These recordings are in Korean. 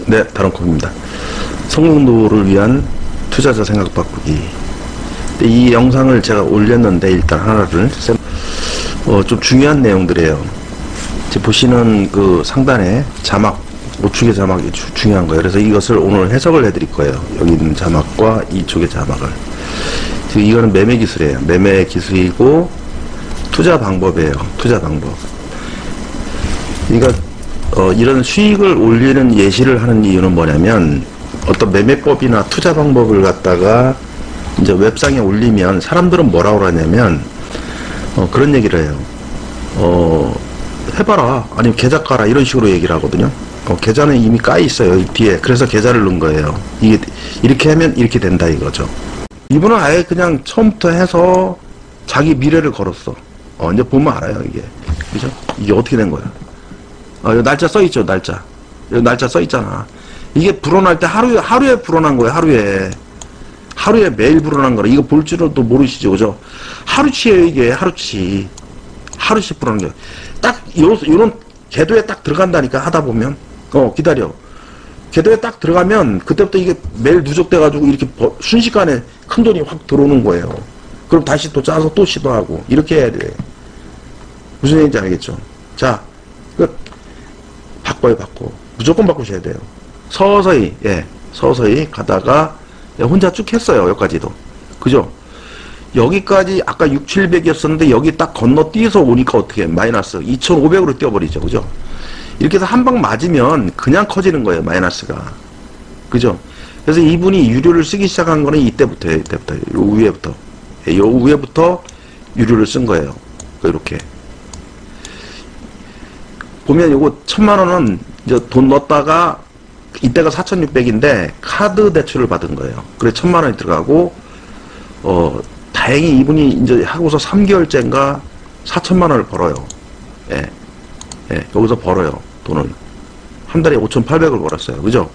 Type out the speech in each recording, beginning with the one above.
네, 다른콤입니다. 성공도를 위한 투자자 생각 바꾸기. 이 영상을 제가 올렸는데 일단 하나를 좀 중요한 내용들이에요. 지금 보시는 그 상단에 자막, 우측의 자막이 중요한 거예요. 그래서 이것을 오늘 해석을 해드릴 거예요. 여기 있는 자막과 이쪽의 자막을. 지금 이거는 매매 기술이에요. 매매 기술이고 투자 방법이에요. 투자 방법. 그러니까 이런 수익을 올리는 예시를 하는 이유는 뭐냐면, 어떤 매매법이나 투자 방법을 갖다가 이제 웹상에 올리면 사람들은 뭐라고 하냐면 그런 얘기를 해요. 해봐라, 아니면 계좌 까라, 이런 식으로 얘기를 하거든요. 계좌는 이미 까 있어요, 이 뒤에. 그래서 계좌를 넣은 거예요. 이게 이렇게 하면 이렇게 된다 이거죠. 이분은 아예 그냥 처음부터 해서 자기 미래를 걸었어. 이제 보면 알아요, 이게. 그죠? 이게 어떻게 된 거야? 여기 날짜 써 있죠, 날짜. 여기 날짜 써 있잖아. 이게 불어날 때 하루에 불어난 거예요, 하루에. 하루에 매일 불어난 거라. 이거 볼 줄은 또 모르시죠, 그죠? 하루치예요, 이게. 하루치. 하루씩 불어난 거예요. 딱 요런 궤도에 딱 들어간다니까, 하다 보면. 기다려. 궤도에 딱 들어가면 그때부터 이게 매일 누적돼 가지고 이렇게 순식간에 큰 돈이 확 들어오는 거예요. 그럼 다시 또 짜서 또 시도하고 이렇게 해야 돼. 무슨 얘기인지 알겠죠? 자, 바꿔요, 바꿔. 무조건 바꾸셔야 돼요. 서서히, 서서히 가다가 혼자 쭉 했어요, 여기까지도. 그죠? 여기까지 아까 6, 700이었었는데 여기 딱 건너뛰어서 오니까 어떻게 해? 마이너스 2500으로 뛰어버리죠, 그죠? 이렇게 해서 한 방 맞으면 그냥 커지는 거예요, 마이너스가. 그죠? 그래서 이분이 유료를 쓰기 시작한 거는 이때부터예요, 이때부터. 요 위에부터. 요 위에부터 유료를 쓴 거예요. 이렇게. 보면 요거 1000만원은 이제 돈 넣었다가 이때가 4600인데 카드 대출을 받은 거예요. 그래 1000만원이 들어가고, 다행히 이분이 이제 하고서 3개월째인가 4000만원을 벌어요. 여기서 벌어요, 돈을. 한 달에 5800을 벌었어요. 그죠?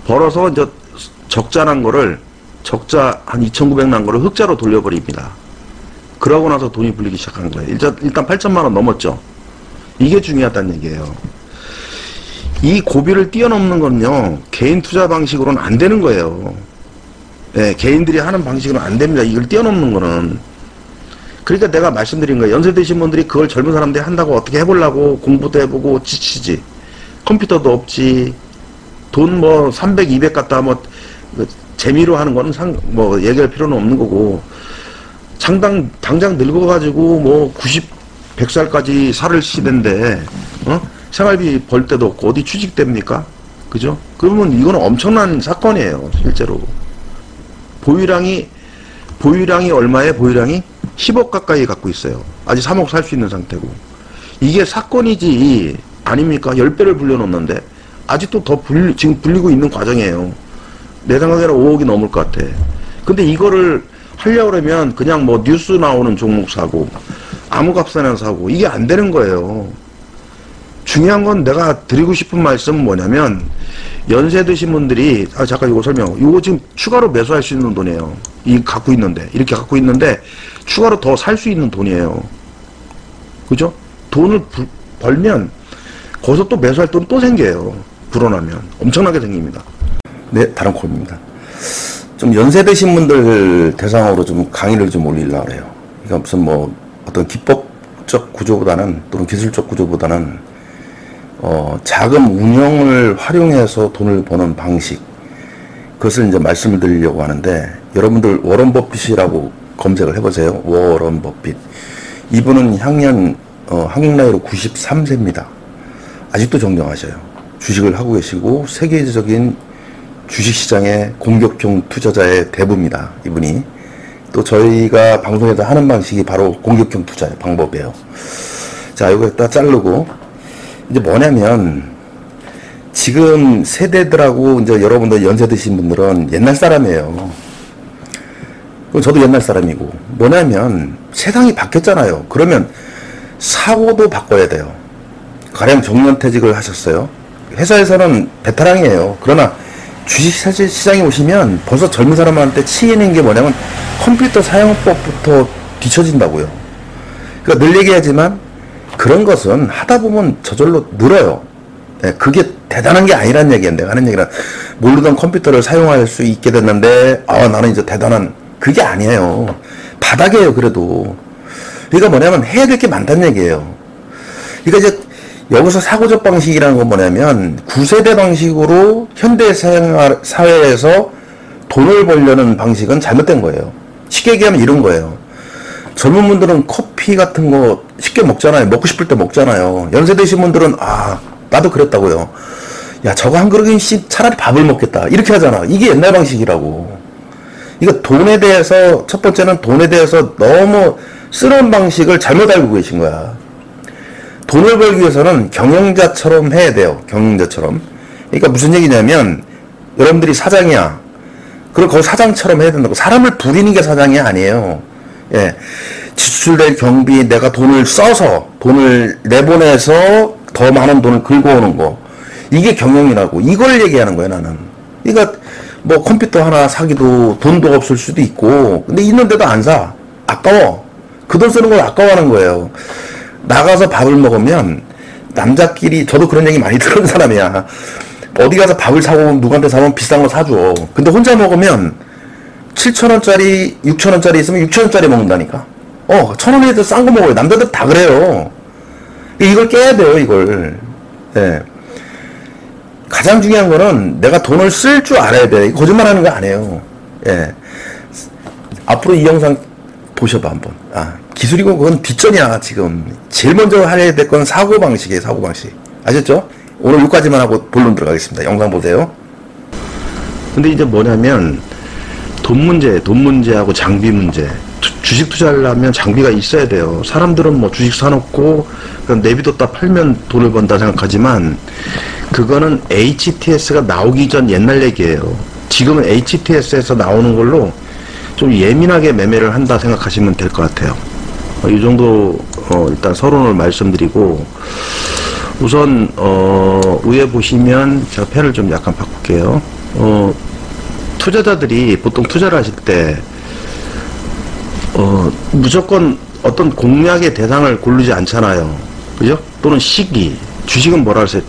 벌어서 이제 적자 난 거를, 적자 한 2900 난 거를 흑자로 돌려버립니다. 그러고 나서 돈이 불리기 시작한 거예요. 일단 8000만원 넘었죠. 이게 중요하다는 얘기예요. 이 고비를 뛰어넘는 건요, 개인 투자 방식으로는 안 되는 거예요. 개인들이 하는 방식으로는 안 됩니다. 이걸 뛰어넘는 거는. 그러니까 내가 말씀드린 거예요. 연세 드신 분들이 그걸 젊은 사람들이 한다고 어떻게 해보려고 공부도 해보고 지치지. 컴퓨터도 없지. 돈 뭐 300, 200 갖다 뭐 재미로 하는 거는 뭐 얘기할 필요는 없는 거고, 당장 늙어가지고 뭐 90, 100살까지 살을 시대인데, 생활비 벌 때도 없고 어디 취직됩니까? 그죠? 그러면 이거는 엄청난 사건이에요, 실제로. 보유량이 얼마에 보유량이? 10억 가까이 갖고 있어요. 아직 3억 살 수 있는 상태고. 이게 사건이지, 아닙니까? 10배를 불려놓는데. 아직도 더 지금 불리고 있는 과정이에요. 내 생각에는 5억이 넘을 것 같아. 근데 이거를 하려고 그러면 그냥 뭐 뉴스 나오는 종목 사고, 아무값이나 사고, 이게 안 되는 거예요. 중요한 건 내가 드리고 싶은 말씀은 뭐냐면, 연세 드신 분들이, 잠깐 이거 설명. 이거 지금 추가로 매수할 수 있는 돈이에요. 이렇게 갖고 있는데, 추가로 더 살 수 있는 돈이에요. 그죠? 돈을 벌면, 거기서 또 매수할 돈이 또 생겨요. 불어나면. 엄청나게 생깁니다. 네, 다른콤입니다. 좀 연세 드신 분들 대상으로 좀 강의를 좀 올리려고 해요. 그러니까 무슨 뭐, 어떤 기법적 구조보다는, 또는 기술적 구조보다는, 자금 운영을 활용해서 돈을 버는 방식, 그것을 이제 말씀을 드리려고 하는데, 여러분들 워런 버핏이라고 검색을 해보세요. 워런 버핏. 이분은 향년 한국 나이로 93세입니다. 아직도 정정하셔요. 주식을 하고 계시고 세계적인 주식시장의 공격형 투자자의 대부입니다, 이분이. 또 저희가 방송에서 하는 방식이 바로 공격형 투자의 방법이에요. 자, 이거 딱 자르고, 이제 뭐냐면, 지금 세대들하고 이제 여러분들 연세 드신 분들은 옛날 사람이에요. 저도 옛날 사람이고. 뭐냐면, 세상이 바뀌었잖아요. 그러면 사고도 바꿔야 돼요. 가령 정년퇴직을 하셨어요. 회사에서는 베테랑이에요. 그러나 주식시장에 오시면 벌써 젊은 사람한테 치이는 게 뭐냐면 컴퓨터 사용법부터 뒤처진다고요. 그러니까 늘 얘기하지만 그런 것은 하다 보면 저절로 늘어요. 예, 그게 대단한 게 아니란 얘기야. 내가 하는 얘기는 모르던 컴퓨터를 사용할 수 있게 됐는데 나는 이제 대단한, 그게 아니에요. 바닥이에요. 그래도 그러니까 뭐냐면 해야 될 게 많다는 얘기예요. 그러니까 이제 여기서 사고적 방식이라는 건 뭐냐면 9세대 방식으로 현대 사회에서 돈을 벌려는 방식은 잘못된 거예요. 쉽게 얘기하면 이런 거예요. 젊은 분들은 커피 같은 거 쉽게 먹잖아요. 먹고 싶을 때 먹잖아요. 연세 드신 분들은 나도 그랬다고요. 야, 저거 한 그릇씩 차라리 밥을 먹겠다, 이렇게 하잖아. 이게 옛날 방식이라고. 이거 돈에 대해서, 첫 번째는 돈에 대해서 너무 쓰러운 방식을 잘못 알고 계신 거야. 돈을 벌기 위해서는 경영자처럼 해야 돼요. 경영자처럼. 그러니까 무슨 얘기냐면 여러분들이 사장이야. 그럼 거기 사장처럼 해야 된다고. 사람을 부리는 게 사장이 아니에요. 예. 지출될 경비, 내가 돈을 써서, 돈을 내보내서 더 많은 돈을 긁어 오는 거. 이게 경영이라고. 이걸 얘기하는 거야, 나는. 그러니까 뭐 컴퓨터 하나 사기도 돈도 없을 수도 있고, 근데 있는데도 안 사. 아까워. 그 돈 쓰는 걸 아까워하는 거예요. 나가서 밥을 먹으면 남자끼리, 저도 그런 얘기 많이 들은 사람이야. 어디 가서 밥을 사고 누구한테 사면 비싼 거 사줘. 근데 혼자 먹으면 7,000원짜리, 6,000원짜리 있으면 6,000원짜리 먹는다니까. 1,000원에 더 싼 거 먹어요. 남자들 다 그래요. 이걸 깨야 돼요, 이걸. 예. 가장 중요한 거는 내가 돈을 쓸 줄 알아야 돼. 거짓말 하는 거 아니에요. 예. 앞으로 이 영상 보셔봐, 한번. 기술이고 그건 뒷전이야, 지금. 제일 먼저 해야 될 건 사고방식이에요, 사고방식. 아셨죠? 오늘 여기까지만 하고 본론 들어가겠습니다. 영상 보세요. 근데 이제 뭐냐면, 돈 문제하고 장비 문제. 주식 투자를 하면 장비가 있어야 돼요. 사람들은 뭐 주식 사놓고 그럼 내비뒀다 팔면 돈을 번다 생각하지만 그거는 HTS가 나오기 전 옛날 얘기예요. 지금은 HTS에서 나오는 걸로 좀 예민하게 매매를 한다 생각하시면 될 것 같아요. 이 정도 일단 서론을 말씀드리고, 우선 위에 보시면 제가 펜을 좀 약간 바꿀게요. 투자자들이 보통 투자를 하실 때 무조건 어떤 공략의 대상을 고르지 않잖아요. 그죠? 또는 시기. 주식은 뭐라 그랬어요?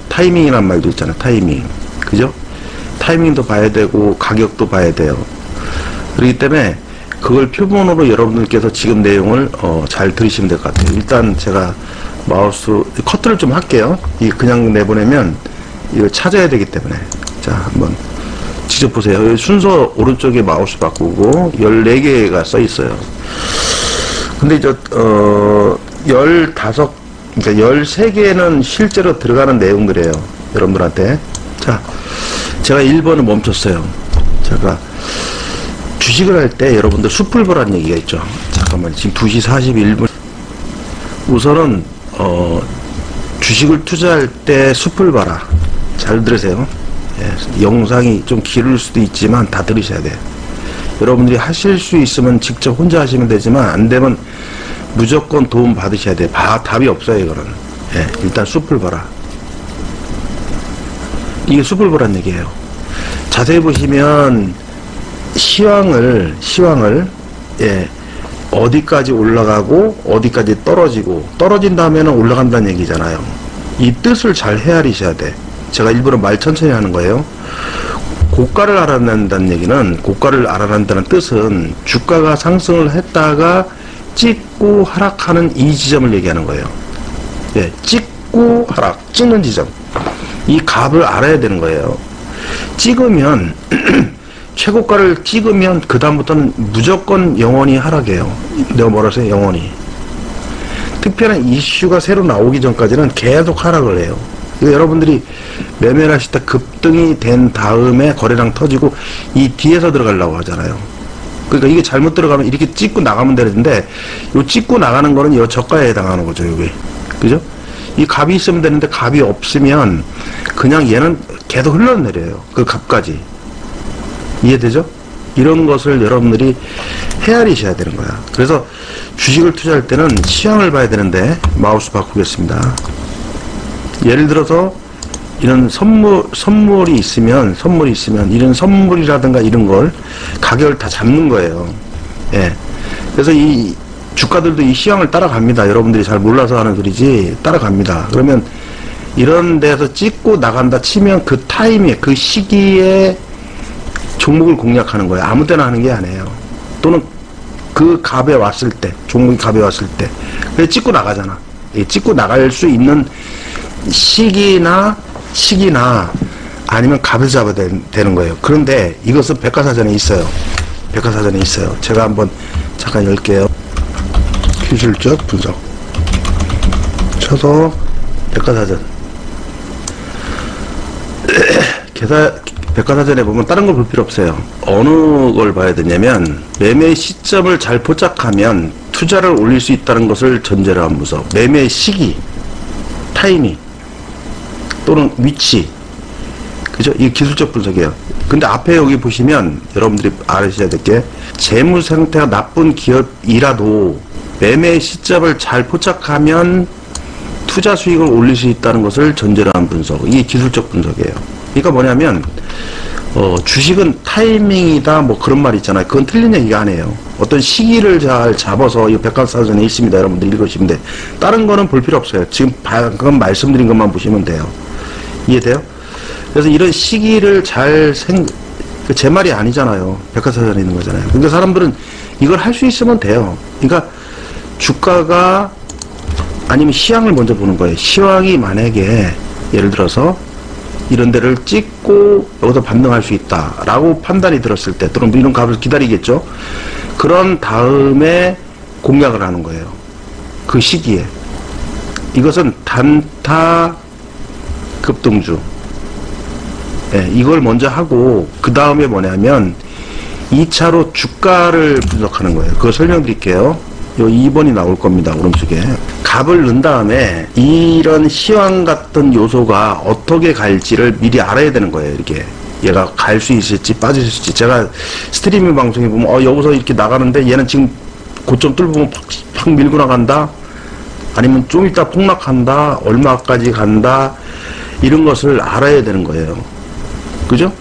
타이밍이란 말도 있잖아요. 타이밍. 그죠? 타이밍도 봐야 되고 가격도 봐야 돼요. 그렇기 때문에 그걸 표본으로 여러분들께서 지금 내용을 잘 들으시면 될 것 같아요. 일단 제가 마우스 커트를 좀 할게요. 이 그냥 내보내면 이걸 찾아야 되기 때문에. 자, 한번 직접 보세요. 여기 순서 오른쪽에 마우스 바꾸고 14개가 써 있어요. 근데 이제 15, 그러니까 13개는 실제로 들어가는 내용들이에요. 여러분들한테. 자, 제가 1번을 멈췄어요. 제가 주식을 할 때 여러분들 숲을 보라는 얘기가 있죠. 잠깐만, 지금 2시 41분. 우선은 주식을 투자할 때 숲을 봐라. 잘 들으세요. 예, 영상이 좀 길을 수도 있지만 다 들으셔야 돼요. 여러분들이 하실 수 있으면 직접 혼자 하시면 되지만 안 되면 무조건 도움 받으셔야 돼요. 답이 없어요, 이거는. 예, 일단 숲을 봐라. 이게 숲을 보란 얘기예요. 자세히 보시면 시황을 예, 어디까지 올라가고 어디까지 떨어지고, 떨어진 다음에는 올라간다는 얘기잖아요. 이 뜻을 잘 헤아리셔야 돼. 제가 일부러 말 천천히 하는 거예요. 고가를 알아낸다는 얘기는, 고가를 알아낸다는 뜻은 주가가 상승을 했다가 찍고 하락하는 이 지점을 얘기하는 거예요. 예, 찍고 하락, 찍는 지점. 이 값을 알아야 되는 거예요. 찍으면 최고가를 찍으면 그 다음부터는 무조건 영원히 하락해요. 내가 뭐라 했어요? 영원히. 특별한 이슈가 새로 나오기 전까지는 계속 하락을 해요. 여러분들이 매매를 하실 때 급등이 된 다음에 거래량 터지고 이 뒤에서 들어가려고 하잖아요. 그러니까 이게 잘못 들어가면 이렇게 찍고 나가면 되는데, 요 찍고 나가는 거는 요 저가에 해당하는 거죠, 요게. 그죠? 이 값이 있으면 되는데 값이 없으면 그냥 얘는 계속 흘러내려요. 그 값까지. 이해되죠? 이런 것을 여러분들이 헤아리셔야 되는 거야. 그래서 주식을 투자할 때는 시황을 봐야 되는데, 마우스 바꾸겠습니다. 예를 들어서 이런 선물이 있으면 이런 선물이라든가 이런 걸 가격을 다 잡는 거예요. 예. 그래서 이 주가들도 이 시황을 따라갑니다. 여러분들이 잘 몰라서 하는 소리지 따라갑니다. 그러면 이런 데서 찍고 나간다 치면 그 타임에, 그 시기에 종목을 공략하는 거예요. 아무 때나 하는 게 아니에요. 또는 그 값에 왔을 때, 종목이 값에 왔을 때. 그래서 찍고 나가잖아. 찍고 나갈 수 있는 시기나 아니면 값을 잡아야 되는 거예요. 그런데 이것은 백과사전에 있어요. 백과사전에 있어요. 제가 한번 잠깐 열게요. 기술적 분석 쳐서 백과사전. 백과사전에 보면 다른 걸 볼 필요 없어요. 어느 걸 봐야 되냐면 매매 시점을 잘 포착하면 투자를 올릴 수 있다는 것을 전제로 한 분석. 매매 시기, 타이밍 또는 위치, 그죠? 이게 기술적 분석이에요. 근데 앞에 여기 보시면 여러분들이 알으셔야 될 게 재무 상태가 나쁜 기업이라도 매매 시점을 잘 포착하면 투자 수익을 올릴 수 있다는 것을 전제로 한 분석. 이게 기술적 분석이에요. 그러니까 뭐냐면 주식은 타이밍이다 뭐 그런 말 있잖아요. 그건 틀린 얘기가 아니에요. 어떤 시기를 잘 잡아서 이 백과사전에 있습니다. 여러분들 읽으시면 돼. 다른 거는 볼 필요 없어요. 지금 방금 말씀드린 것만 보시면 돼요. 이해돼요? 그래서 이런 시기를 제 말이 아니잖아요. 백과사전에 있는 거잖아요. 그러니까 사람들은 이걸 할 수 있으면 돼요. 그러니까 주가가 아니면 시황을 먼저 보는 거예요. 시황이 만약에 예를 들어서 이런 데를 찍고 여기서 반등할 수 있다라고 판단이 들었을 때 또는 이런 값을 기다리겠죠. 그런 다음에 공략을 하는 거예요. 그 시기에. 이것은 단타 급등주. 예, 이걸 먼저 하고 그 다음에 뭐냐면 2차로 주가를 분석하는 거예요. 그거 설명드릴게요. 요 2번이 나올 겁니다. 오른쪽에. 값을 넣은 다음에 이런 시황 같은 요소가 어떻게 갈지를 미리 알아야 되는 거예요. 이렇게. 얘가 갈 수 있을지 빠질 수 있을지. 제가 스트리밍 방송에 보면 여기서 이렇게 나가는데 얘는 지금 고점 뚫고 팍 밀고 나간다. 아니면 좀 이따 폭락한다. 얼마까지 간다. 이런 것을 알아야 되는 거예요. 그죠?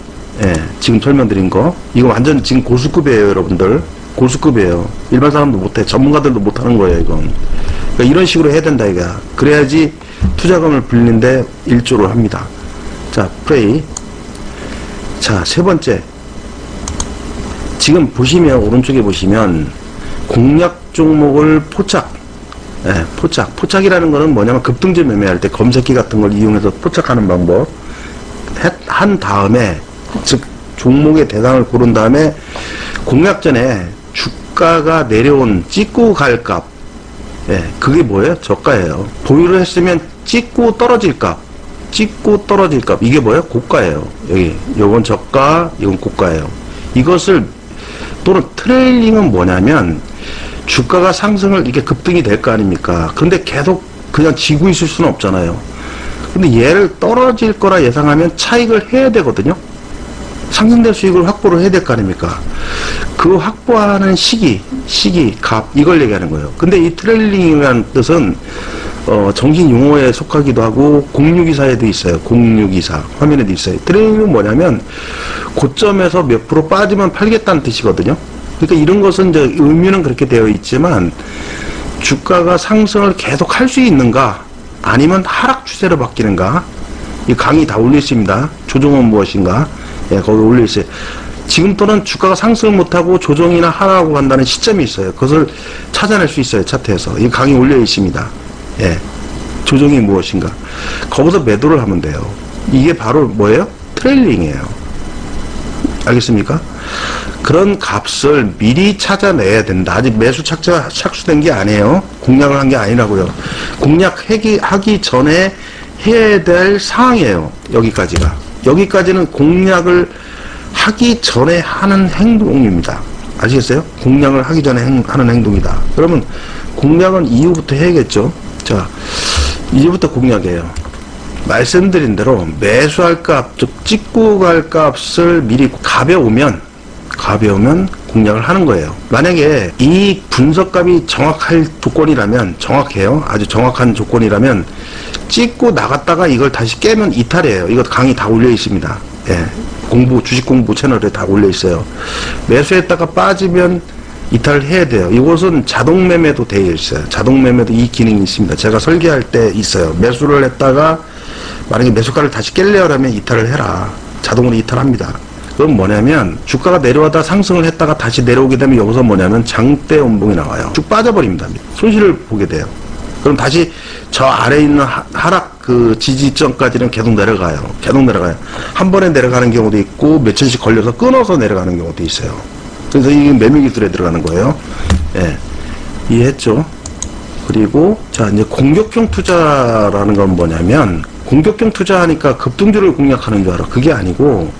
예, 지금 설명드린 거. 이거 완전 지금 고수급이에요, 여러분들. 고수급이에요. 일반 사람도 못해. 전문가들도 못하는 거예요, 이건. 그러니까 이런 식으로 해야 된다, 이거. 그래야지 투자금을 불리는데 일조를 합니다. 자, 플레이. 자, 세 번째. 지금 보시면, 오른쪽에 보시면, 공략 종목을 포착. 예, 포착. 포착이라는 거는 뭐냐면 급등주 매매할 때 검색기 같은 걸 이용해서 포착하는 방법. 한 다음에, 즉, 종목의 대상을 고른 다음에 공략 전에 주가가 내려온 찍고 갈 값. 예, 그게 뭐예요? 저가예요. 보유를 했으면 찍고 떨어질 값. 찍고 떨어질 값. 이게 뭐예요? 고가예요. 여기. 요건 저가, 이건 고가예요. 이것을, 또는 트레일링은 뭐냐면, 주가가 상승을 이게 급등이 될 거 아닙니까? 근데 계속 그냥 지고 있을 수는 없잖아요. 근데 얘를 떨어질 거라 예상하면 차익을 해야 되거든요. 상승된 수익을 확보를 해야 될 거 아닙니까? 그 확보하는 시기, 값, 이걸 얘기하는 거예요. 근데 이 트레일링이라는 뜻은, 정신 용어에 속하기도 하고, 0624에도 있어요. 0624. 화면에도 있어요. 트레일링은 뭐냐면, 고점에서 몇 프로 빠지면 팔겠다는 뜻이거든요. 그러니까 이런 것은 이제 의미는 그렇게 되어 있지만, 주가가 상승을 계속 할 수 있는가, 아니면 하락 추세로 바뀌는가, 이 강의 다 올려 있습니다. 조정은 무엇인가, 예, 거기 올려 있어요. 지금 또는 주가가 상승을 못하고 조정이나 하락하고 간다는 시점이 있어요. 그것을 찾아낼 수 있어요. 차트에서. 이 강의 올려 있습니다. 예. 조정이 무엇인가. 거기서 매도를 하면 돼요. 이게 바로 뭐예요? 트레일링이에요. 알겠습니까? 그런 값을 미리 찾아내야 된다. 아직 매수 착수된 게 아니에요. 공략을 한 게 아니라고요. 공략하기 전에 해야 될 상황이에요. 여기까지는 공략을 하기 전에 하는 행동입니다. 아시겠어요? 공략을 하기 전에 하는 행동이다. 그러면 공략은 이후부터 해야겠죠. 자, 이제부터 공략이에요. 말씀드린 대로 매수할 값, 즉 찍고 갈 값을 미리 가벼우면 공략을 하는 거예요. 만약에 이 분석값이 정확할 조건이라면, 정확해요. 아주 정확한 조건이라면 찍고 나갔다가 이걸 다시 깨면 이탈이에요. 이거 강의 다 올려 있습니다. 예. 주식 공부 채널에 다 올려 있어요. 매수했다가 빠지면 이탈을 해야 돼요. 이것은 자동 매매도 되어 있어요. 자동 매매도 이 기능이 있습니다. 제가 설계할 때 있어요. 매수를 했다가 만약에 매수가를 다시 깰려면 이탈을 해라. 자동으로 이탈합니다. 그건 뭐냐면 주가가 내려와다 상승을 했다가 다시 내려오게 되면 여기서 뭐냐면 장대 음봉이 나와요. 쭉 빠져버립니다. 손실을 보게 돼요. 그럼 다시 저 아래에 있는 하락 그 지지점까지는 계속 내려가요. 계속 내려가요. 한 번에 내려가는 경우도 있고 며칠씩 걸려서 끊어서 내려가는 경우도 있어요. 그래서 이게 매매기술에 들어가는 거예요. 예. 이해했죠? 그리고 자 이제 공격형 투자라는 건 뭐냐면 공격형 투자하니까 급등주를 공략하는 줄 알아. 그게 아니고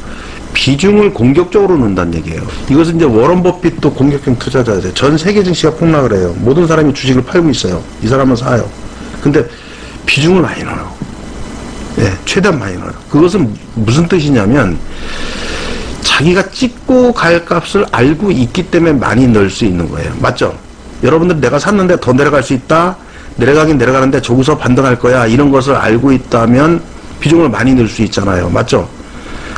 비중을 공격적으로 넣는다는 얘기예요. 이것은 이제 워런 버핏도 공격형 투자자세요. 전 세계 증시가 폭락을 해요. 모든 사람이 주식을 팔고 있어요. 이 사람은 사요. 근데 비중을 많이 넣어요. 예, 최대한 많이 넣어요. 그것은 무슨 뜻이냐면 자기가 찍고 갈 값을 알고 있기 때문에 많이 넣을 수 있는 거예요. 맞죠? 여러분들 내가 샀는데 더 내려갈 수 있다. 내려가긴 내려가는데 저기서 반등할 거야. 이런 것을 알고 있다면 비중을 많이 넣을 수 있잖아요. 맞죠?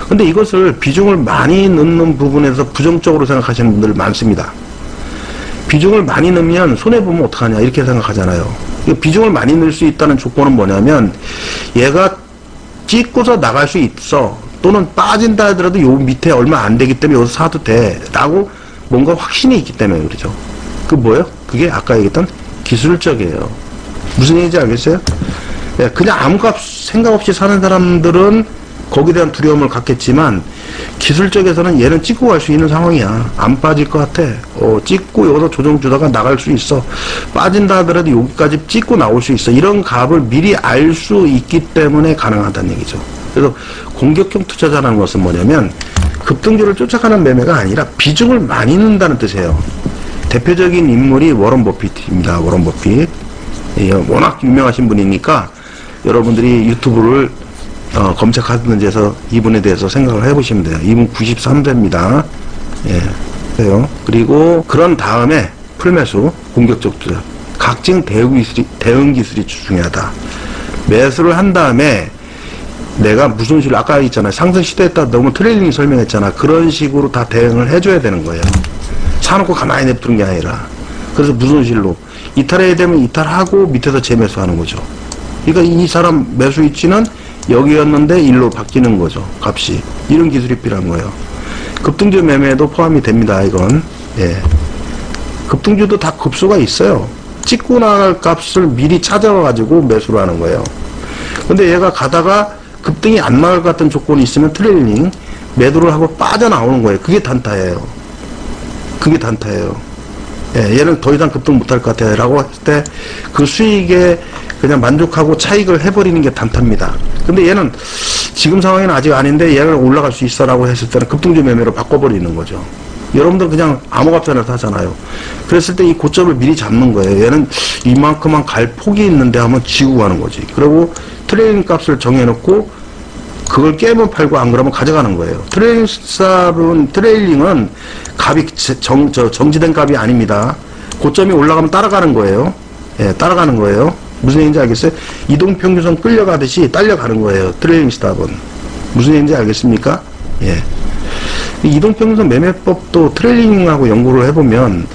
근데 이것을 비중을 많이 넣는 부분에서 부정적으로 생각하시는 분들 많습니다. 비중을 많이 넣으면 손해보면 어떡하냐 이렇게 생각하잖아요. 비중을 많이 넣을 수 있다는 조건은 뭐냐면 얘가 찍고서 나갈 수 있어. 또는 빠진다 하더라도 요 밑에 얼마 안 되기 때문에 여기서 사도 돼 라고 뭔가 확신이 있기 때문에 그러죠. 그 뭐예요? 그게 아까 얘기했던 기술적이에요. 무슨 얘기인지 알겠어요? 그냥 아무 값 생각 없이 사는 사람들은 거기에 대한 두려움을 갖겠지만 기술적에서는 얘는 찍고 갈 수 있는 상황이야. 안 빠질 것 같아. 찍고 여기서 조정 주다가 나갈 수 있어. 빠진다 하더라도 여기까지 찍고 나올 수 있어. 이런 값을 미리 알 수 있기 때문에 가능하다는 얘기죠. 그래서 공격형 투자자라는 것은 뭐냐면 급등주를 쫓아가는 매매가 아니라 비중을 많이 넣는다는 뜻이에요. 대표적인 인물이 워런 버핏입니다. 워런 버핏. 워낙 유명하신 분이니까 여러분들이 유튜브를 검색하는 데서 이분에 대해서 생각을 해보시면 돼요. 이분 93세입니다. 예. 그리고 그런 다음에 풀매수, 공격적 투자, 각종 대응 기술이 중요하다. 매수를 한 다음에 내가 무슨 식으로 아까 있잖아요. 상승 시도했다 너무 트레일링 설명했잖아. 그런 식으로 다 대응을 해줘야 되는 거예요. 사놓고 가만히 냅두는 게 아니라. 그래서 무슨 실로 이탈해야 되면 이탈하고 밑에서 재매수하는 거죠. 그러니까 이 사람 매수 위치는 여기였는데 일로 바뀌는 거죠. 값이. 이런 기술이 필요한 거예요. 급등주 매매에도 포함이 됩니다. 이건. 예. 급등주도 다 급수가 있어요. 찍고 나갈 값을 미리 찾아와가지고 매수를 하는 거예요. 근데 얘가 가다가 급등이 안 나갈 것 같은 조건이 있으면 트레일링 매도를 하고 빠져나오는 거예요. 그게 단타예요. 그게 단타예요. 예, 얘는 더 이상 급등 못할 것 같아요. 라고 했을 때 그 수익에 그냥 만족하고 차익을 해버리는 게 단타입니다. 근데 얘는 지금 상황에는 아직 아닌데 얘는 올라갈 수 있어 라고 했을 때는 급등주 매매로 바꿔버리는 거죠. 여러분들 그냥 아무 값이나 사잖아요. 그랬을 때 이 고점을 미리 잡는 거예요. 얘는 이만큼만 갈 폭이 있는데 한번 지고 가는 거지. 그리고 트레이딩 값을 정해놓고 그걸 깨면 팔고 안 그러면 가져가는 거예요. 트레일링은 값이 정지된 값이 아닙니다. 고점이 올라가면 따라가는 거예요. 예, 따라가는 거예요. 무슨 얘기인지 알겠어요? 이동평균선 끌려가듯이 딸려가는 거예요. 트레일링 스탑은. 무슨 얘기인지 알겠습니까? 예. 이동평균선 매매법도 트레일링하고 연구를 해보면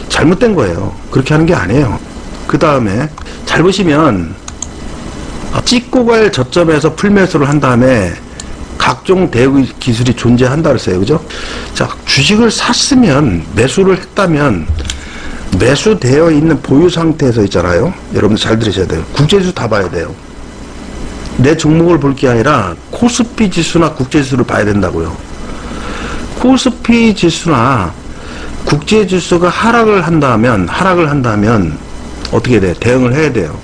잘못된 거예요. 그렇게 하는 게 아니에요. 그 다음에 잘 보시면 찍고 갈 저점에서 풀매수를 한 다음에 각종 대응 기술이 존재한다 그랬어요. 그죠? 자, 주식을 샀으면 매수를 했다면 매수되어 있는 보유 상태에서 있잖아요. 여러분들 잘 들으셔야 돼요. 국제지수 다 봐야 돼요. 내 종목을 볼 게 아니라 코스피 지수나 국제지수를 봐야 된다고요. 코스피 지수나 국제지수가 하락을 한다면 어떻게 돼? 대응을 해야 돼요.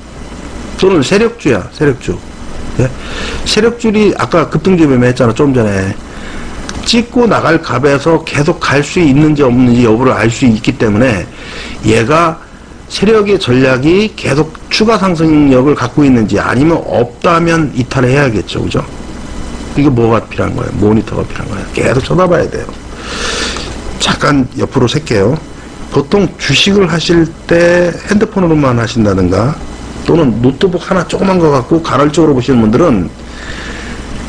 또는 세력주야, 세력주. 예? 세력주리 아까 급등주 매매했잖아, 좀 전에. 찍고 나갈 값에서 계속 갈 수 있는지 없는지 여부를 알 수 있기 때문에 얘가 세력의 전략이 계속 추가 상승력을 갖고 있는지 아니면 없다면 이탈을 해야겠죠. 그죠? 이게 뭐가 필요한 거예요? 모니터가 필요한 거예요. 계속 쳐다봐야 돼요. 잠깐 옆으로 셀게요. 보통 주식을 하실 때 핸드폰으로만 하신다든가 또는 노트북 하나 조그만 거 갖고 간헐적으로 보시는 분들은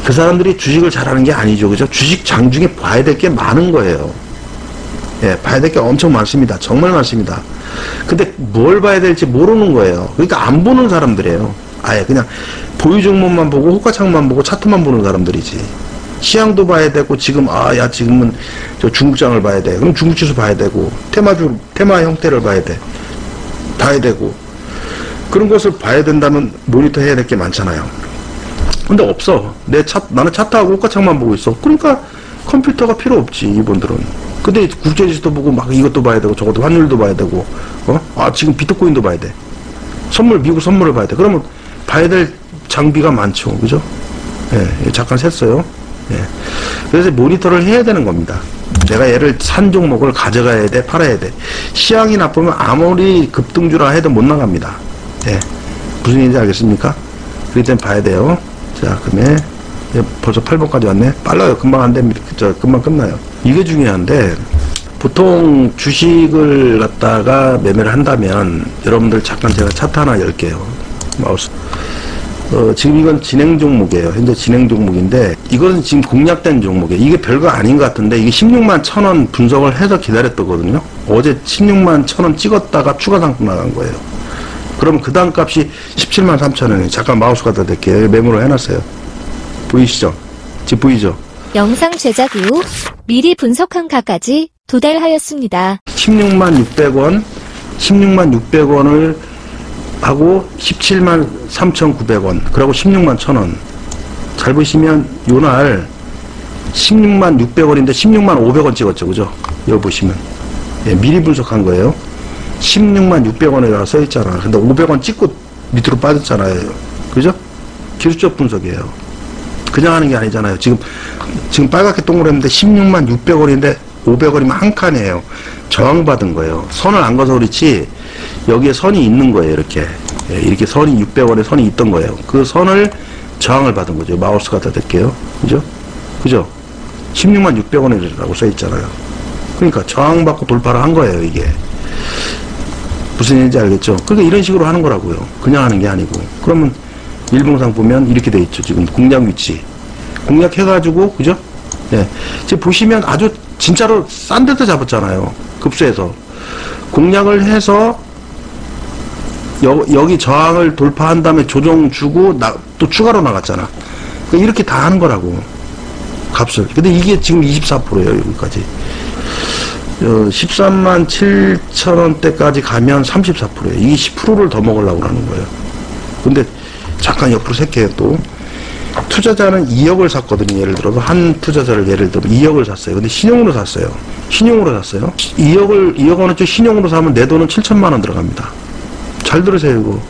그 사람들이 주식을 잘하는 게 아니죠. 그죠? 주식 장중에 봐야 될 게 많은 거예요. 예, 봐야 될 게 엄청 많습니다. 정말 많습니다. 근데 뭘 봐야 될지 모르는 거예요. 그러니까 안 보는 사람들이에요. 아예 그냥 보유 종목만 보고 호가창만 보고 차트만 보는 사람들이지. 시향도 봐야 되고, 지금 야 지금은 저 중국장을 봐야 돼. 그럼 중국지수 봐야 되고, 테마 형태를 봐야 되고, 그런 것을 봐야 된다면 모니터 해야 될 게 많잖아요. 근데 없어. 나는 차트하고 호가창만 보고 있어. 그러니까 컴퓨터가 필요 없지, 이분들은. 근데 국제지수도 보고 막 이것도 봐야 되고, 저것도 환율도 봐야 되고, 지금 비트코인도 봐야 돼. 미국 선물을 봐야 돼. 그러면 봐야 될 장비가 많죠. 그죠? 예, 잠깐 샜어요. 예. 그래서 모니터를 해야 되는 겁니다. 내가 얘를 산 종목을 가져가야 돼, 팔아야 돼. 시향이 나쁘면 아무리 급등주라 해도 못 나갑니다. 예. 무슨 얘기인지 알겠습니까? 그렇기 때문에 봐야 돼요. 자, 그러면 벌써 8번까지 왔네. 빨라요. 금방 안 됩니다. 금방 끝나요. 이게 중요한데, 보통 주식을 갖다가 매매를 한다면, 여러분들 잠깐 제가 차트 하나 열게요. 마우스. 지금 이건 진행 종목이에요. 현재 진행 종목인데, 이거는 지금 공략된 종목이에요. 이게 별거 아닌 것 같은데, 이게 16만 1,000원 분석을 해서 기다렸거든요. 어제 16만 1,000원 찍었다가 추가 상품 나간 거예요. 그럼 그 다음 값이 17만 3,000원이에요. 잠깐 마우스 갖다 댈게요. 메모를 해놨어요. 보이시죠? 지금 보이죠? 영상 제작 이후 미리 분석한 가까지 도달하였습니다. 16만 600원, 16만 600원을 하고 17만 3,900원, 그리고 16만 1,000원. 잘 보시면 요날 16만 600원인데 16만 500원 찍었죠. 그죠? 여기 보시면. 예, 미리 분석한 거예요. 16만 600원이라고 써있잖아. 근데 500원 찍고 밑으로 빠졌잖아요. 그죠? 기술적 분석이에요. 그냥 하는 게 아니잖아요. 지금 빨갛게 동그랬는데 16만 600원인데 500원이면 한 칸이에요. 저항받은 거예요. 선을 안 거서 그렇지, 여기에 선이 있는 거예요. 이렇게. 예, 이렇게 선이 600원에 선이 있던 거예요. 그 선을 저항을 받은 거죠. 마우스 갖다 댈게요. 그죠? 그죠? 16만 600원이라고 써있잖아요. 그러니까 저항받고 돌파를 한 거예요. 이게. 무슨 얘기인지 알겠죠? 그러니까 이런 식으로 하는 거라고요. 그냥 하는 게 아니고. 그러면 일봉상 보면 이렇게 돼 있죠. 지금 공략 위치. 공략해가지고, 그죠? 예. 지금 보시면 아주 진짜로 싼 데도 잡았잖아요. 급수해서. 공략을 해서 여기 저항을 돌파한 다음에 조정 주고 또 추가로 나갔잖아. 그러니까 이렇게 다 하는 거라고. 값을. 근데 이게 지금 24%예요. 여기까지. 13만 7천원대까지 가면 34%예요. 이게 10%를 더 먹으려고 하는 거예요. 근데 잠깐 옆으로 셀게요. 또 투자자는 2억을 샀거든요. 예를 들어서 한 투자자를 예를 들어 2억을 샀어요. 근데 신용으로 샀어요. 2억 원어치 신용으로 사면 내 돈은 7천만 원 들어갑니다. 잘 들으세요. 이거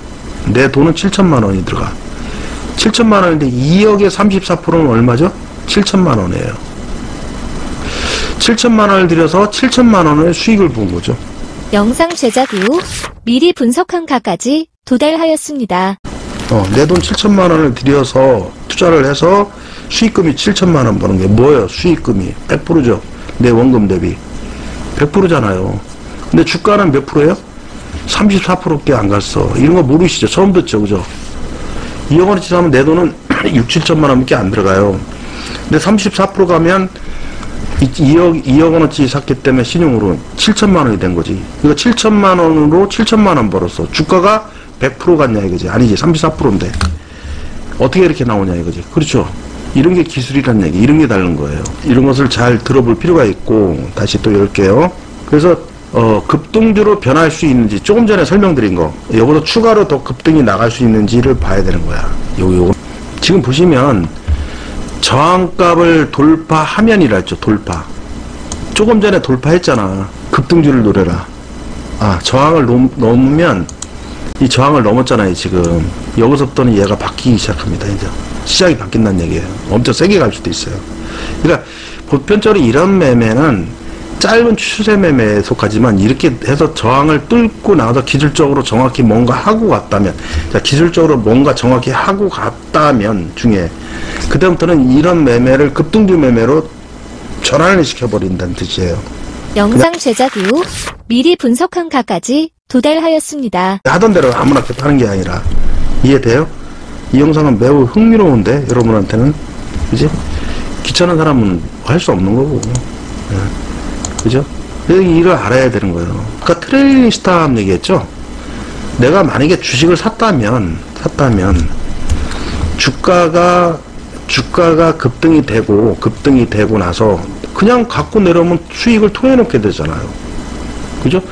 내 돈은 7천만 원이 들어가. 7천만 원인데 2억의 34%는 얼마죠? 7천만 원이에요. 7천만 원을 들여서 7천만 원의 수익을 본 거죠. 영상 제작 이후 미리 분석한 가까지 도달하였습니다. 내 돈 7천만 원을 들여서 투자를 해서 수익금이 7천만 원 버는 게 뭐예요? 수익금이 100%죠. 내 원금 대비 100%잖아요. 근데 주가는 몇 프로예요? 34%께 안 갔어. 이런 거 모르시죠? 처음 듣죠, 그죠? 2억 원어치 사면 내 돈은 6, 7천만 원밖에 안 들어가요. 근데 34% 가면 2억 원어치 샀기 때문에 신용으로 7천만 원이 된 거지. 그러니까 7천만 원으로 7천만 원 벌었어. 주가가 100% 갔냐 이거지. 아니지. 34%인데. 어떻게 이렇게 나오냐 이거지. 그렇죠. 이런 게 기술이란 얘기. 이런 게 다른 거예요. 이런 것을 잘 들어볼 필요가 있고, 다시 또 열게요. 그래서 급등주로 변할 수 있는지, 조금 전에 설명드린 거, 여기서 추가로 더 급등이 나갈 수 있는지를 봐야 되는 거야. 요거. 지금 보시면 저항값을 돌파하면이라 했죠. 돌파. 조금 전에 돌파했잖아. 급등주를 노려라. 저항을 넘으면, 이 저항을 넘었잖아요. 지금 여기서부터는 얘가 바뀌기 시작합니다. 이제 시작이 바뀐다는 얘기예요. 엄청 세게 갈 수도 있어요. 그러니까 보편적으로 이런 매매는 짧은 추세 매매에 속하지만, 이렇게 해서 저항을 뚫고 나가서 기술적으로 정확히 뭔가 하고 갔다면, 기술적으로 뭔가 정확히 하고 갔다면 중에, 그다음부터는 이런 매매를 급등주 매매로 전환을 시켜버린다는 뜻이에요. 영상 제작 이후 미리 분석한 가까지 도달하였습니다. 하던 대로 아무나 하는 게 아니라. 이해돼요? 이 영상은 매우 흥미로운데, 여러분한테는. 그지? 귀찮은 사람은 할 수 없는 거고. 네. 그죠? 이걸 알아야 되는 거예요. 아까 트레이딩 스탑 얘기했죠? 내가 만약에 주식을 샀다면, 주가가 급등이 되고 나서 그냥 갖고 내려오면 수익을 토해놓게 되잖아요. 그죠?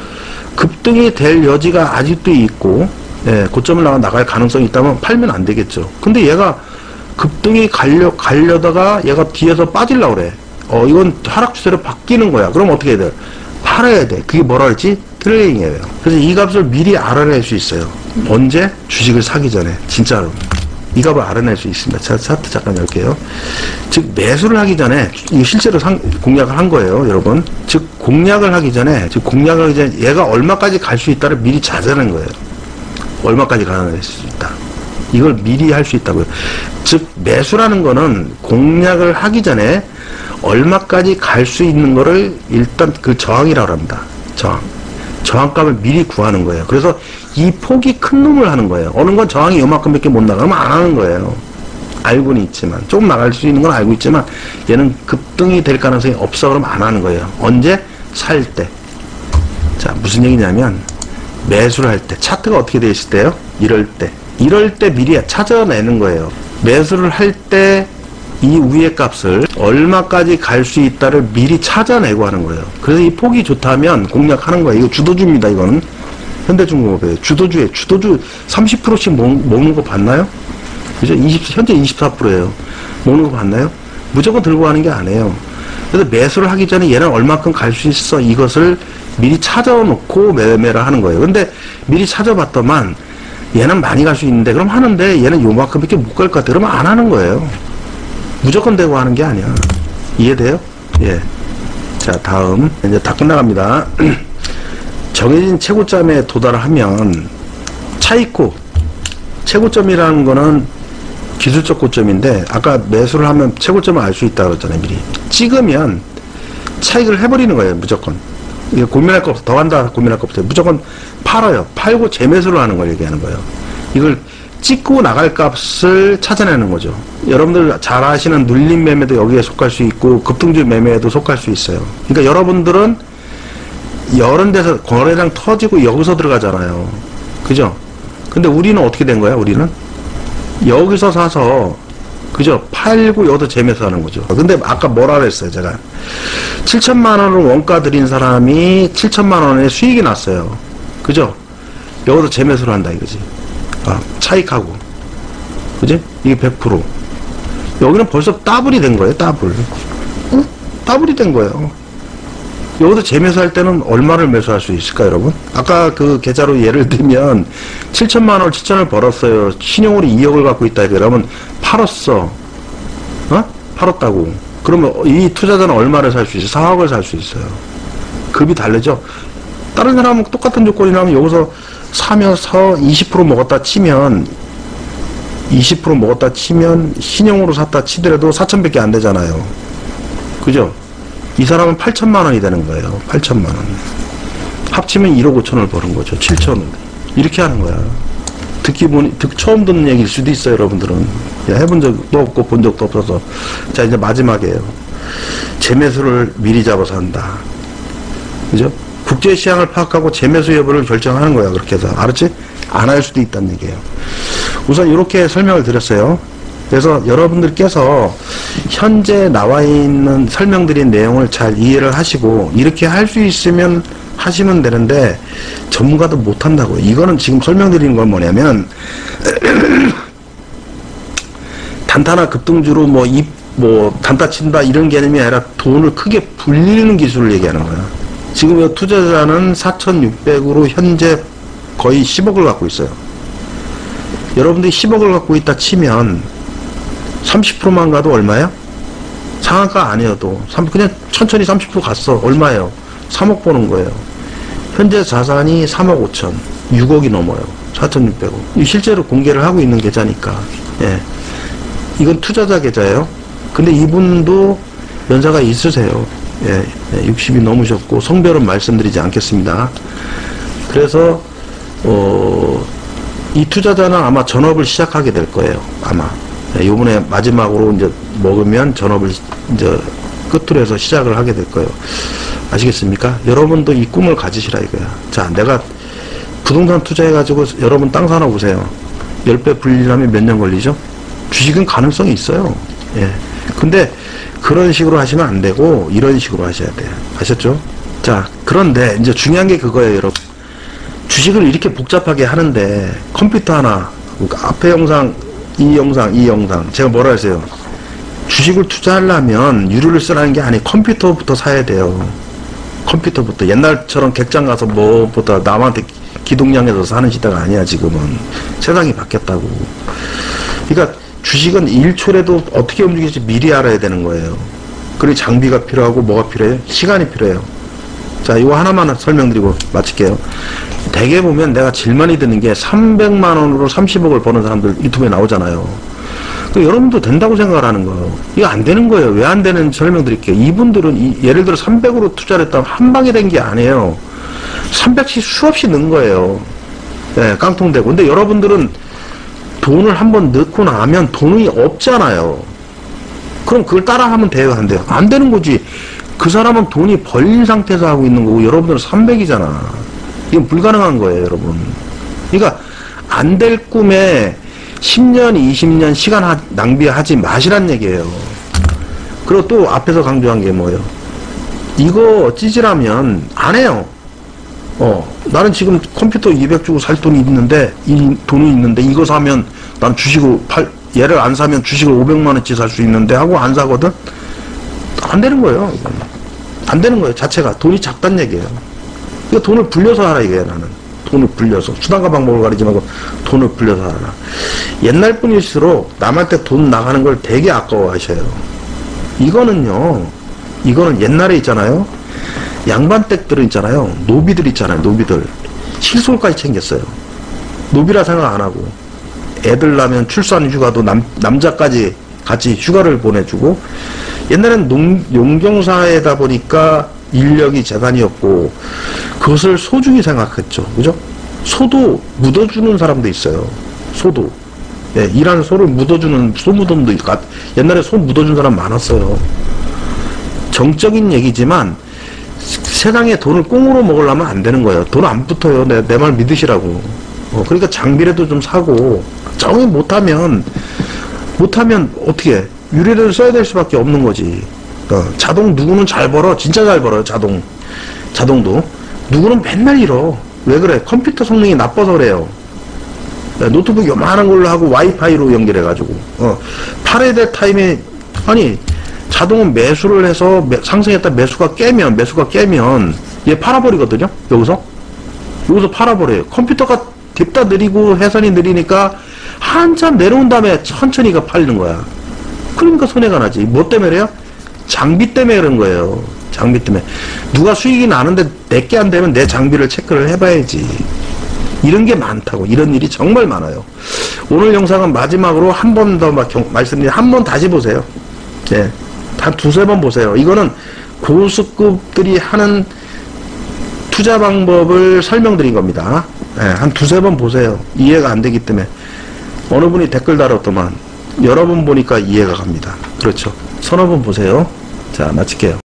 급등이 될 여지가 아직도 있고, 예, 고점을 나갈 가능성이 있다면 팔면 안 되겠죠. 근데 얘가 급등이 가려다가 얘가 뒤에서 빠지려고 그래. 이건 하락 추세로 바뀌는 거야. 그럼 어떻게 해야 돼? 팔아야 돼. 그게 뭐라 그랬지? 트레이딩이에요. 그래서 이 값을 미리 알아낼 수 있어요. 언제? 주식을 사기 전에. 진짜로. 이 값을 알아낼 수 있습니다. 자, 차트 잠깐 열게요. 즉, 매수를 하기 전에, 이거 실제로 공략을 한 거예요, 여러분. 즉, 공략을 하기 전에, 얘가 얼마까지 갈 수 있다를 미리 찾아낸 거예요. 얼마까지 가능할 수 있다. 이걸 미리 할 수 있다고요. 즉, 매수라는 거는 공략을 하기 전에 얼마까지 갈 수 있는 거를 일단 그 저항이라고 합니다. 저항값을 미리 구하는 거예요. 그래서 이 폭이 큰 놈을 하는 거예요. 어느 건 저항이 요만큼밖에 못 나가면 안 하는 거예요. 알고는 있지만, 조금 나갈 수 있는 건 알고 있지만, 얘는 급등이 될 가능성이 없어 그러면 안 하는 거예요. 언제? 살 때. 자, 무슨 얘기냐면, 매수를 할 때, 차트가 어떻게 되어 있을 때요? 이럴 때 미리 찾아내는 거예요. 매수를 할 때 이 위의 값을 얼마까지 갈 수 있다를 미리 찾아내고 하는 거예요. 그래서 이 폭이 좋다면 공략하는 거예요. 이거 주도주입니다. 이거는 현대중공업이에요. 주도주 30%씩 먹는 거 봤나요? 그죠? 현재 24%예요. 먹는 거 봤나요? 무조건 들고 가는 게 아니에요. 그래서 매수를 하기 전에 얘는 얼마큼 갈 수 있어, 이것을 미리 찾아놓고 매매를 하는 거예요. 근데 미리 찾아봤더만 얘는 많이 갈 수 있는데, 그럼 하는데 얘는 요만큼밖에 못 갈 것 같아. 그러면 안 하는 거예요. 무조건 되고 하는 게 아니야. 이해돼요? 예. 자, 다음. 이제 다 끝나갑니다. 정해진 최고점에 도달하면 차익고, 최고점이라는 거는 기술적 고점인데, 아까 매수를 하면 최고점을 알 수 있다고 그랬잖아요, 미리. 찍으면 차익을 해버리는 거예요, 무조건. 이거 고민할 거 없어. 더 간다 고민할 거 없어요. 무조건 팔아요. 팔고 재매수를 하는 걸 얘기하는 거예요. 이걸 찍고 나갈 값을 찾아내는 거죠. 여러분들 잘 아시는 눌림 매매도 여기에 속할 수 있고, 급등주 매매에도 속할 수 있어요. 그러니까 여러분들은 여러 데서 거래량 터지고 여기서 들어가잖아요. 그죠? 근데 우리는 어떻게 된 거야, 우리는? 여기서 사서, 그죠? 팔고 여기서 재매수 하는 거죠. 근데 아까 뭐라 그랬어요, 제가? 7천만 원을 원가 들인 사람이 7천만 원의 수익이 났어요. 그죠? 여기서 재매수를 한다, 이거지. 차익하고. 그지? 이게 100%. 여기는 벌써 더블이 된 거예요, 더블. 응? 더블이 된 거예요. 여기서 재매수할 때는 얼마를 매수할 수 있을까, 여러분? 아까 그 계좌로 예를 들면 7천만 원을 7천을 벌었어요. 신용으로 2억을 갖고 있다. 그러면 팔았어. 팔았다고. 그러면 이 투자자는 얼마를 살 수 있어요? 4억을 살 수 있어요. 급이 다르죠? 다른 사람은 똑같은 조건이라면 여기서 사면서 20% 먹었다 치면 20% 먹었다 치면 신용으로 샀다 치더라도 4천밖에 안 되잖아요. 그죠? 이 사람은 8천만 원이 되는 거예요. 8천만 원. 합치면 1억 5천을 버는 거죠. 7천. 이렇게 하는 거야. 처음 듣는 얘기일 수도 있어요, 여러분들은. 해본 적도 없고 본 적도 없어서. 자, 이제 마지막이에요. 재매수를 미리 잡아서 한다. 그죠? 국제시장을 파악하고 재매수 여부를 결정하는 거야, 그렇게 해서. 알았지? 안 할 수도 있다는 얘기예요. 우선 이렇게 설명을 드렸어요. 그래서 여러분들께서 현재 나와 있는 설명드린 내용을 잘 이해를 하시고, 이렇게 할 수 있으면 하시면 되는데, 전문가도 못 한다고요. 이거는 지금 설명드리는 건 뭐냐면, 단타나 급등주로 단타 친다 이런 개념이 아니라 돈을 크게 불리는 기술을 얘기하는 거야. 지금 이 투자자는 4,600으로 현재 거의 10억을 갖고 있어요. 여러분들이 10억을 갖고 있다 치면 30%만 가도 얼마야? 상한가 아니어도 그냥 천천히 30% 갔어. 얼마예요? 3억 버는 거예요. 현재 자산이 3억 5천, 6억이 넘어요. 4,600억. 실제로 공개를 하고 있는 계좌니까. 예. 이건 투자자 계좌예요. 근데 이분도 연사가 있으세요. 예, 60이 넘으셨고, 성별은 말씀드리지 않겠습니다. 그래서 이 투자자는 아마 전업을 시작하게 될 거예요. 아마. 예, 요번에 마지막으로 이제 먹으면 전업을 이제 끝으로 해서 시작을 하게 될 거예요. 아시겠습니까? 여러분도 이 꿈을 가지시라 이거야. 자, 내가 부동산 투자해가지고 여러분 땅 사나 보세요. 10배 불리려면 몇 년 걸리죠? 주식은 가능성이 있어요. 예. 근데 그런 식으로 하시면 안 되고 이런 식으로 하셔야 돼요. 아셨죠? 자, 그런데 이제 중요한 게 그거예요, 여러분. 주식을 이렇게 복잡하게 하는데 컴퓨터 하나, 앞에 영상, 이 영상 제가 뭐라 했어요? 주식을 투자하려면 유료를 쓰라는 게 아니에요. 컴퓨터부터 사야 돼요. 컴퓨터부터. 옛날처럼 객장 가서 뭐보다 남한테 기동량에서 사는 시대가 아니야. 지금은 세상이 바뀌었다고. 그러니까 주식은 1초라도 어떻게 움직일지 미리 알아야 되는 거예요. 그리고 장비가 필요하고 뭐가 필요해요? 시간이 필요해요. 자, 이거 하나만 설명드리고 마칠게요. 대개 보면 내가 제일 많이 듣는 게 300만 원으로 30억을 버는 사람들 유튜브에 나오잖아요. 여러분도 된다고 생각을 하는 거예요. 이거 안 되는 거예요. 왜 안 되는지 설명드릴게요. 이분들은 예를 들어 300으로 투자를 했다면 한 방에 된 게 아니에요. 300씩 수없이 넣은 거예요. 네, 깡통되고. 근데 여러분들은 돈을 한번 넣고 나면 돈이 없잖아요. 그럼 그걸 따라하면 돼요, 안 돼요? 안 되는 거지. 그 사람은 돈이 벌린 상태에서 하고 있는 거고 여러분들은 300이잖아. 이건 불가능한 거예요, 여러분. 그러니까 안 될 꿈에 10년, 20년 시간 낭비하지 마시란 얘기예요. 그리고 또 앞에서 강조한 게 뭐예요? 이거 찌질하면 안 해요. 나는 지금 컴퓨터 200 주고 살 돈이 있는데, 이 돈이 있는데 이거 사면 난 주식을 얘를 안 사면 주식을 500만 원치 살 수 있는데 하고 안 사거든? 안 되는 거예요. 안 되는 거예요. 자체가. 돈이 작단 얘기예요. 그러니까 돈을 불려서 하라 이거예요, 나는. 돈을 불려서. 수단과 방법을 가리지 말고 돈을 불려서 하라. 옛날 분일수록 남한테 돈 나가는 걸 되게 아까워 하셔요. 이거는 옛날에 있잖아요. 양반댁들은 있잖아요. 노비들 있잖아요. 노비들. 칠솔까지 챙겼어요. 노비라 생각 안 하고. 애들 낳으면 출산 휴가도 남자까지 같이 휴가를 보내주고. 옛날엔 농경사회다 보니까 인력이 재산이었고 그것을 소중히 생각했죠. 그죠? 소도 묻어주는 사람도 있어요. 소도. 예, 일하는 소를 묻어주는 소무덤도 있고 옛날에 소 묻어준 사람 많았어요. 정적인 얘기지만 세상에 돈을 꽁으로 먹으려면 안 되는 거예요. 돈 안 붙어요. 내 말 믿으시라고. 그러니까 장비라도 좀 사고 정이 못하면 어떻게 해? 유리를 써야 될 수밖에 없는 거지. 자동 누구는 잘 벌어. 진짜 잘 벌어요. 자동도. 누구는 맨날 잃어. 왜 그래? 컴퓨터 성능이 나빠서 그래요. 노트북 요만한 걸로 하고 와이파이로 연결해가지고. 팔아야 될 타임에, 아니, 자동은 매수를 해서 상승했다 매수가 깨면 얘 팔아버리거든요. 여기서 팔아버려요. 컴퓨터가 딥다 느리고 회선이 느리니까 한참 내려온 다음에 천천히가 팔리는 거야. 그러니까 손해가 나지. 뭐 때문에 그래요? 장비 때문에 그런 거예요. 장비 때문에. 누가 수익이 나는데 내게 안 되면 내 장비를 체크를 해봐야지. 이런 게 많다고. 이런 일이 정말 많아요. 오늘 영상은 마지막으로 한 번 더 말씀드리면 한 번 다시 보세요. 예. 한 두세 번 보세요. 이거는 고수급들이 하는 투자 방법을 설명드린 겁니다. 예, 한 두세 번 보세요. 이해가 안 되기 때문에. 어느 분이 댓글 달았더만 여러 번 보니까 이해가 갑니다. 그렇죠. 서너 번 보세요. 자, 마칠게요.